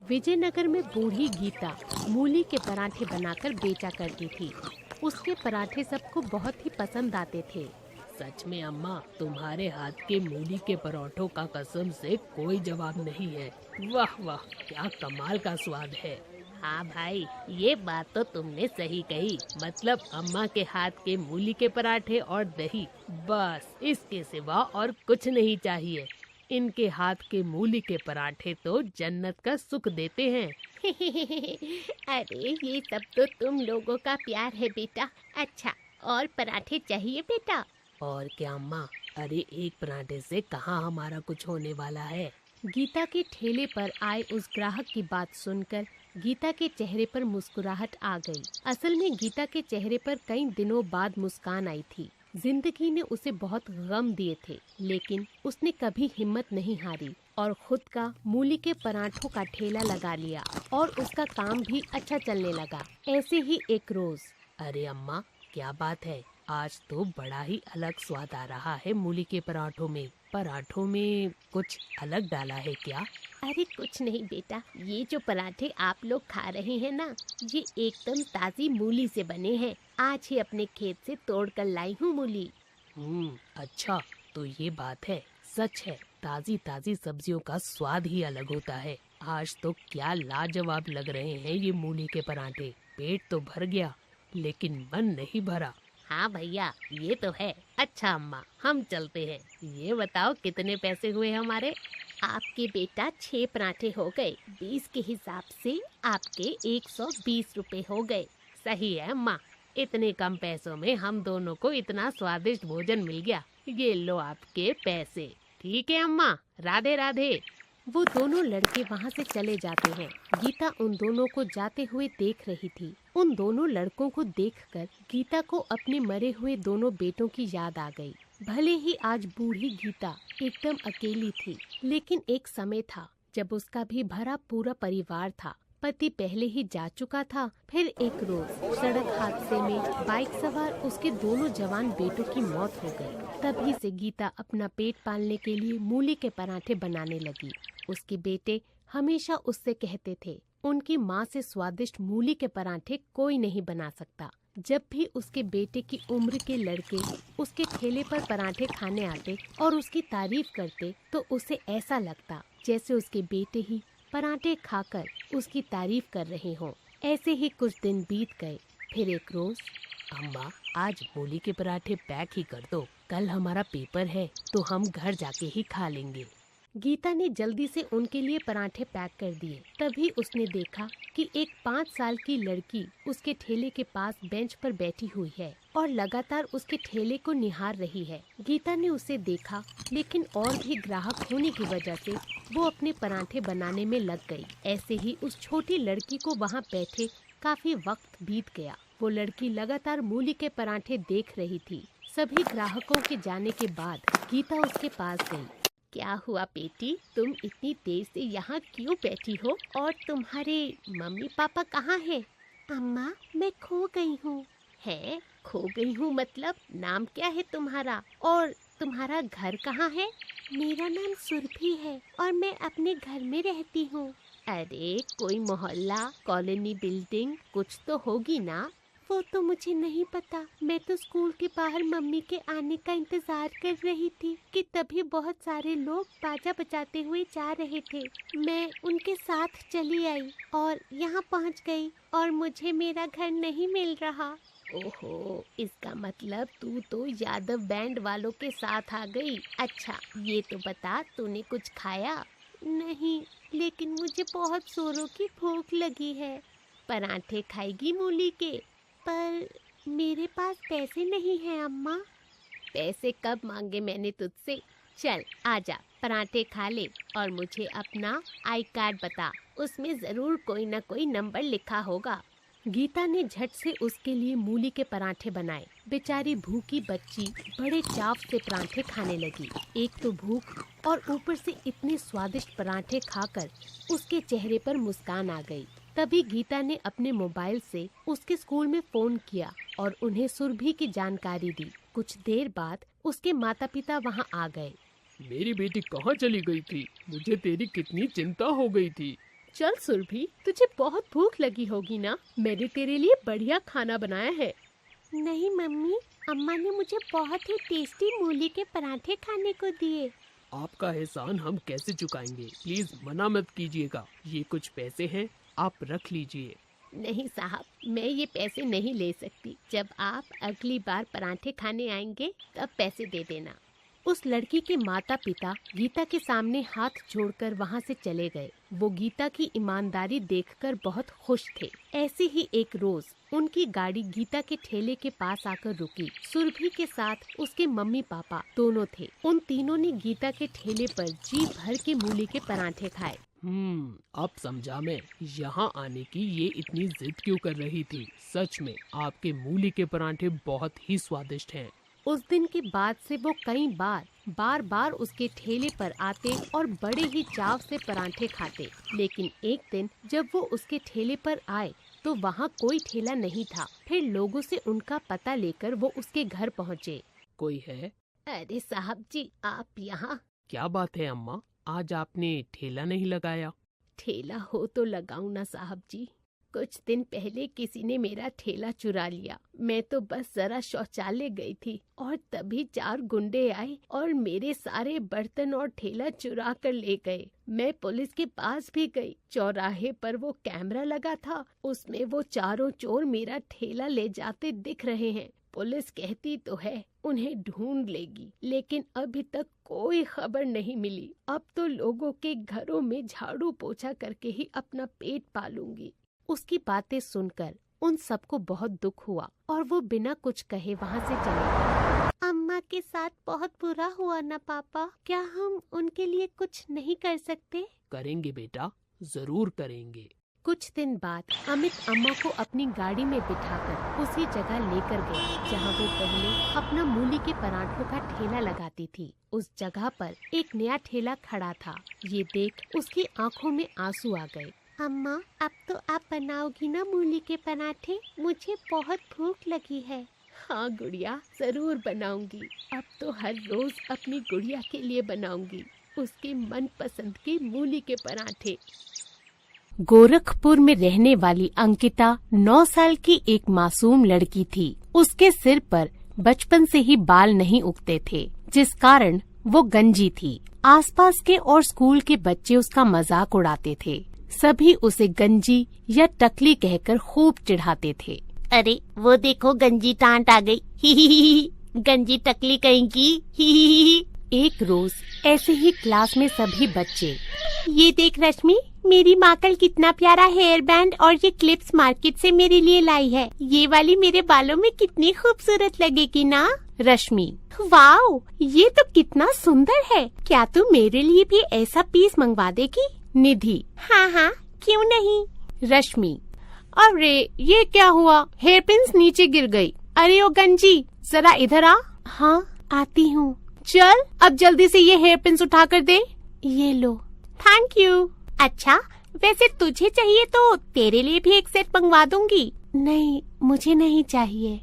विजयनगर में बूढ़ी गीता मूली के पराठे बनाकर बेचा करती थी। उसके पराठे सबको बहुत ही पसंद आते थे। सच में अम्मा, तुम्हारे हाथ के मूली के पराठों का कसम से कोई जवाब नहीं है। वाह वाह, क्या कमाल का स्वाद है। हाँ भाई, ये बात तो तुमने सही कही। मतलब अम्मा के हाथ के मूली के पराठे और दही, बस इसके सिवा और कुछ नहीं चाहिए। इनके हाथ के मूली के पराठे तो जन्नत का सुख देते हैं। अरे ये सब तो तुम लोगों का प्यार है बेटा। अच्छा, और पराठे चाहिए बेटा? और क्या अम्मा, अरे एक पराठे से कहाँ हमारा कुछ होने वाला है। गीता के ठेले पर आए उस ग्राहक की बात सुनकर गीता के चेहरे पर मुस्कुराहट आ गई। असल में गीता के चेहरे पर कई दिनों बाद मुस्कान आई थी। जिंदगी ने उसे बहुत गम दिए थे, लेकिन उसने कभी हिम्मत नहीं हारी और खुद का मूली के पराठों का ठेला लगा लिया और उसका काम भी अच्छा चलने लगा। ऐसे ही एक रोज। अरे अम्मा, क्या बात है, आज तो बड़ा ही अलग स्वाद आ रहा है मूली के पराठों में। पराठों में कुछ अलग डाला है क्या? अरे कुछ नहीं बेटा, ये जो पराठे आप लोग खा रहे हैं ना, ये एकदम ताज़ी मूली से बने हैं। आज ही अपने खेत से तोड़ कर लाई हूँ मूली। अच्छा, तो ये बात है। सच है, ताजी ताजी सब्जियों का स्वाद ही अलग होता है। आज तो क्या लाजवाब लग रहे हैं ये मूली के पराठे। पेट तो भर गया, लेकिन मन नहीं भरा। हाँ भैया, ये तो है। अच्छा अम्मा, हम चलते हैं। ये बताओ कितने पैसे हुए हमारे? आपके बेटा 6 पराठे हो गए। 20 के हिसाब से आपके 120 रुपए हो गए। सही है अम्मा, इतने कम पैसों में हम दोनों को इतना स्वादिष्ट भोजन मिल गया। ये लो आपके पैसे। ठीक है अम्मा, राधे राधे। वो दोनों लड़के वहाँ से चले जाते हैं। गीता उन दोनों को जाते हुए देख रही थी। उन दोनों लड़कों को देखकर गीता को अपने मरे हुए दोनों बेटों की याद आ गई। भले ही आज बूढ़ी गीता एकदम अकेली थी, लेकिन एक समय था जब उसका भी भरा पूरा परिवार था। पति पहले ही जा चुका था। फिर एक रोज सड़क हादसे में बाइक सवार उसके दोनों जवान बेटों की मौत हो गई। तभी से गीता अपना पेट पालने के लिए मूली के पराठे बनाने लगी। उसके बेटे हमेशा उससे कहते थे, उनकी माँ से स्वादिष्ट मूली के पराठे कोई नहीं बना सकता। जब भी उसके बेटे की उम्र के लड़के उसके ठेले पर पराठे खाने आते और उसकी तारीफ करते, तो उसे ऐसा लगता जैसे उसके बेटे ही पराठे खाकर उसकी तारीफ कर रहे हों। ऐसे ही कुछ दिन बीत गए। फिर एक रोज, अम्मा, आज मूली के पराठे पैक ही कर दो। कल हमारा पेपर है, तो हम घर जाके ही खा लेंगे। गीता ने जल्दी से उनके लिए पराठे पैक कर दिए। तभी उसने देखा कि एक 5 साल की लड़की उसके ठेले के पास बेंच पर बैठी हुई है और लगातार उसके ठेले को निहार रही है। गीता ने उसे देखा, लेकिन और भी ग्राहक होने की वजह से वो अपने पराठे बनाने में लग गई। ऐसे ही उस छोटी लड़की को वहाँ बैठे काफी वक्त बीत गया। वो लड़की लगातार मूली के पराठे देख रही थी। सभी ग्राहकों के जाने के बाद गीता उसके पास गई। क्या हुआ बेटी, तुम इतनी देर से यहाँ क्यों बैठी हो? और तुम्हारे मम्मी पापा कहाँ हैं? अम्मा, मैं खो गई हूँ। है? खो गई हूँ मतलब? नाम क्या है तुम्हारा? और तुम्हारा घर कहाँ है? मेरा नाम सुरभि है और मैं अपने घर में रहती हूँ। अरे कोई मोहल्ला, कॉलोनी, बिल्डिंग कुछ तो होगी ना? वो तो मुझे नहीं पता। मैं तो स्कूल के बाहर मम्मी के आने का इंतजार कर रही थी कि तभी बहुत सारे लोग बाजा बजाते हुए जा रहे थे। मैं उनके साथ चली आई और यहाँ पहुँच गई और मुझे मेरा घर नहीं मिल रहा। ओहो, इसका मतलब तू तो यादव बैंड वालों के साथ आ गई। अच्छा ये तो बता, तूने कुछ खाया? नहीं, लेकिन मुझे बहुत जोरों की भूख लगी है। पराठे खाएगी मूली के? पर मेरे पास पैसे नहीं हैं अम्मा। पैसे कब मांगे मैंने तुझसे? चल आजा, पराठे खा ले और मुझे अपना आई कार्ड बता। उसमें जरूर कोई ना कोई नंबर लिखा होगा। गीता ने झट से उसके लिए मूली के पराठे बनाए। बेचारी भूखी बच्ची बड़े चाव से पराठे खाने लगी। एक तो भूख और ऊपर से इतने स्वादिष्ट पराठे खाकर उसके चेहरे पर मुस्कान आ गई। तभी गीता ने अपने मोबाइल से उसके स्कूल में फोन किया और उन्हें सुरभि की जानकारी दी। कुछ देर बाद उसके माता पिता वहां आ गए। मेरी बेटी कहाँ चली गई थी? मुझे तेरी कितनी चिंता हो गई थी। चल सुरभि, तुझे बहुत भूख लगी होगी ना, मैंने तेरे लिए बढ़िया खाना बनाया है। नहीं मम्मी, अम्मा ने मुझे बहुत ही टेस्टी मूली के पराठे खाने को दिए। आपका एहसान हम कैसे चुकाएंगे, प्लीज मना मत कीजिएगा। ये कुछ पैसे हैं, आप रख लीजिए। नहीं साहब, मैं ये पैसे नहीं ले सकती। जब आप अगली बार पराठे खाने आएंगे तब पैसे दे देना। उस लड़की के माता पिता गीता के सामने हाथ जोड़कर वहाँ से चले गए। वो गीता की ईमानदारी देखकर बहुत खुश थे। ऐसे ही एक रोज उनकी गाड़ी गीता के ठेले के पास आकर रुकी। सुरभि के साथ उसके मम्मी पापा दोनों थे। उन तीनों ने गीता के ठेले पर जी भर के मूली के पराठे खाए। अब समझा मैं, यहाँ आने की ये इतनी जिद क्यों कर रही थी। सच में आपके मूली के पराठे बहुत ही स्वादिष्ट हैं। उस दिन के बाद से वो कई बार बार उसके ठेले पर आते और बड़े ही चाव से पराठे खाते। लेकिन एक दिन जब वो उसके ठेले पर आए तो वहाँ कोई ठेला नहीं था। फिर लोगों से उनका पता लेकर वो उसके घर पहुँचे। कोई है? अरे साहब जी, आप यहाँ? क्या बात है अम्मा, आज आपने ठेला नहीं लगाया? ठेला हो तो लगाऊं ना साहब जी। कुछ दिन पहले किसी ने मेरा ठेला चुरा लिया। मैं तो बस जरा शौचालय गई थी और तभी 4 गुंडे आए और मेरे सारे बर्तन और ठेला चुरा कर ले गए। मैं पुलिस के पास भी गई। चौराहे पर वो कैमरा लगा था, उसमें वो चारों चोर मेरा ठेला ले जाते दिख रहे हैं। पुलिस कहती तो है उन्हें ढूंढ लेगी, लेकिन अभी तक कोई खबर नहीं मिली। अब तो लोगों के घरों में झाड़ू पोछा करके ही अपना पेट पालूंगी। उसकी बातें सुनकर उन सबको बहुत दुख हुआ और वो बिना कुछ कहे वहाँ से चले गए। अम्मा के साथ बहुत बुरा हुआ ना पापा, क्या हम उनके लिए कुछ नहीं कर सकते? करेंगे बेटा, जरूर करेंगे। कुछ दिन बाद अमित अम्मा को अपनी गाड़ी में बिठाकर उसी जगह लेकर गए जहाँ वो पहले अपना मूली के पराठों का ठेला लगाती थी। उस जगह पर एक नया ठेला खड़ा था। ये देख उसकी आंखों में आंसू आ गए। अम्मा, अब तो आप बनाओगी ना मूली के पराठे? मुझे बहुत भूख लगी है। हाँ गुड़िया, जरूर बनाऊंगी। अब तो हर रोज अपनी गुड़िया के लिए बनाऊंगी उसके मनपसंद के मूली के पराठे। गोरखपुर में रहने वाली अंकिता 9 साल की एक मासूम लड़की थी। उसके सिर पर बचपन से ही बाल नहीं उगते थे, जिस कारण वो गंजी थी। आसपास के और स्कूल के बच्चे उसका मजाक उड़ाते थे। सभी उसे गंजी या टकली कहकर खूब चिढ़ाते थे। अरे वो देखो, गंजी टांट आ गई, ही गंजी टकली कहेंगी, ही। एक रोज ऐसे ही क्लास में सभी बच्चे, ये देख रश्मि, मेरी माँ कल कितना प्यारा हेयर बैंड और ये क्लिप्स मार्केट से मेरे लिए लाई है। ये वाली मेरे बालों में कितनी खूबसूरत लगेगी ना। रश्मि, वाओ, ये तो कितना सुंदर है। क्या तू मेरे लिए भी ऐसा पीस मंगवा देगी? निधि, हाँ हाँ, क्यों नहीं। रश्मि, अरे ये क्या हुआ, हेयर पिन्स नीचे गिर गई। अरे ओ गंजी, जरा इधर आ। हाँ, आती हूँ। चल अब जल्दी से ये हेयर पिन्स उठा कर दे। ये लो। Thank you. अच्छा, वैसे तुझे चाहिए तो तेरे लिए भी एक सेट मंगवा दूंगी। नहीं, मुझे नहीं चाहिए।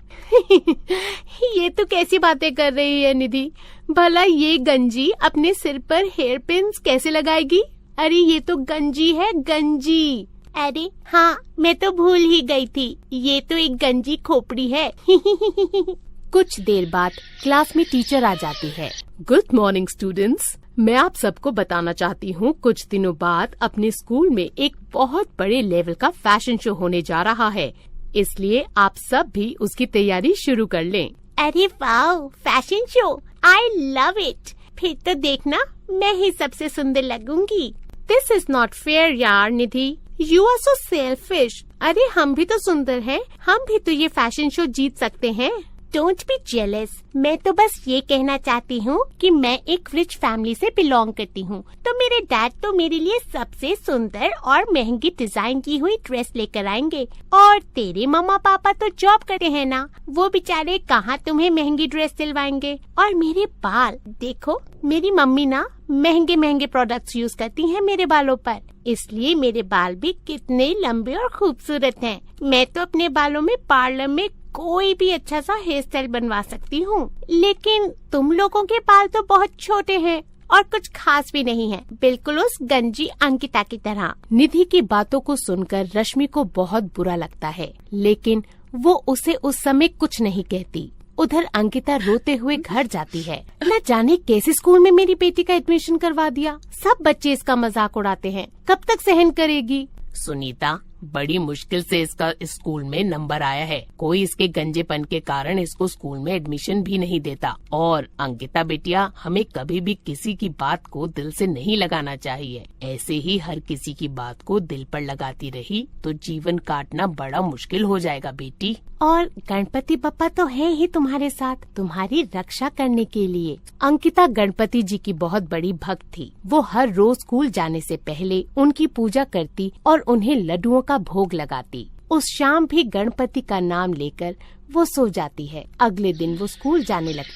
ये तो कैसी बातें कर रही है निधि, भला ये गंजी अपने सिर पर हेयर पिन्स कैसे लगाएगी? अरे ये तो गंजी है, गंजी। अरे हाँ, मैं तो भूल ही गई थी, ये तो एक गंजी खोपड़ी है। कुछ देर बाद क्लास में टीचर आ जाती है। गुड मॉर्निंग स्टूडेंट्स, मैं आप सबको बताना चाहती हूँ कुछ दिनों बाद अपने स्कूल में एक बहुत बड़े लेवल का फैशन शो होने जा रहा है, इसलिए आप सब भी उसकी तैयारी शुरू कर लें। अरे wow, fashion show, I love it. फिर तो देखना, मैं ही सबसे सुंदर लगूंगी। दिस इज नॉट फेयर यार निधि, यू आर सो सेल्फिश। अरे हम भी तो सुंदर हैं, हम भी तो ये फैशन शो जीत सकते हैं। डोंट बी जेलस, मैं तो बस ये कहना चाहती हूँ कि मैं एक रिच फैमिली से बिलोंग करती हूँ, तो मेरे डैड तो मेरे लिए सबसे सुंदर और महंगी डिजाइन की हुई ड्रेस लेकर आएंगे, और तेरे मम्मा पापा तो जॉब करते हैं ना, वो बेचारे कहाँ तुम्हें महंगी ड्रेस सिलवाएंगे। और मेरे बाल देखो, मेरी मम्मी ना महंगे महंगे प्रोडक्ट्स यूज करती हैं मेरे बालों पर, इसलिए मेरे बाल भी कितने लंबे और खूबसूरत हैं। मैं तो अपने बालों में पार्लर में कोई भी अच्छा सा हेयर स्टाइल बनवा सकती हूँ, लेकिन तुम लोगों के बाल तो बहुत छोटे हैं और कुछ खास भी नहीं है, बिल्कुल उस गंजी अंकिता की तरह। निधि की बातों को सुनकर रश्मि को बहुत बुरा लगता है, लेकिन वो उसे उस समय कुछ नहीं कहती। उधर अंकिता रोते हुए घर जाती है। न जाने कैसे स्कूल में मेरी बेटी का एडमिशन करवा दिया। सब बच्चे इसका मजाक उड़ाते हैं, कब तक सहन करेगी। सुनीता, बड़ी मुश्किल से इसका स्कूल में नंबर आया है। कोई इसके गंजेपन के कारण इसको स्कूल में एडमिशन भी नहीं देता। और अंकिता बेटिया, हमें कभी भी किसी की बात को दिल से नहीं लगाना चाहिए। ऐसे ही हर किसी की बात को दिल पर लगाती रही तो जीवन काटना बड़ा मुश्किल हो जाएगा बेटी। और गणपति बप्पा तो है ही तुम्हारे साथ, तुम्हारी रक्षा करने के लिए। अंकिता गणपति जी की बहुत बड़ी भक्त थी। वो हर रोज स्कूल जाने से पहले उनकी पूजा करती और उन्हें लड्डुओं का भोग लगाती। उस शाम भी गणपति का नाम लेकर वो सो जाती है। अगले दिन वो स्कूल जाने लगती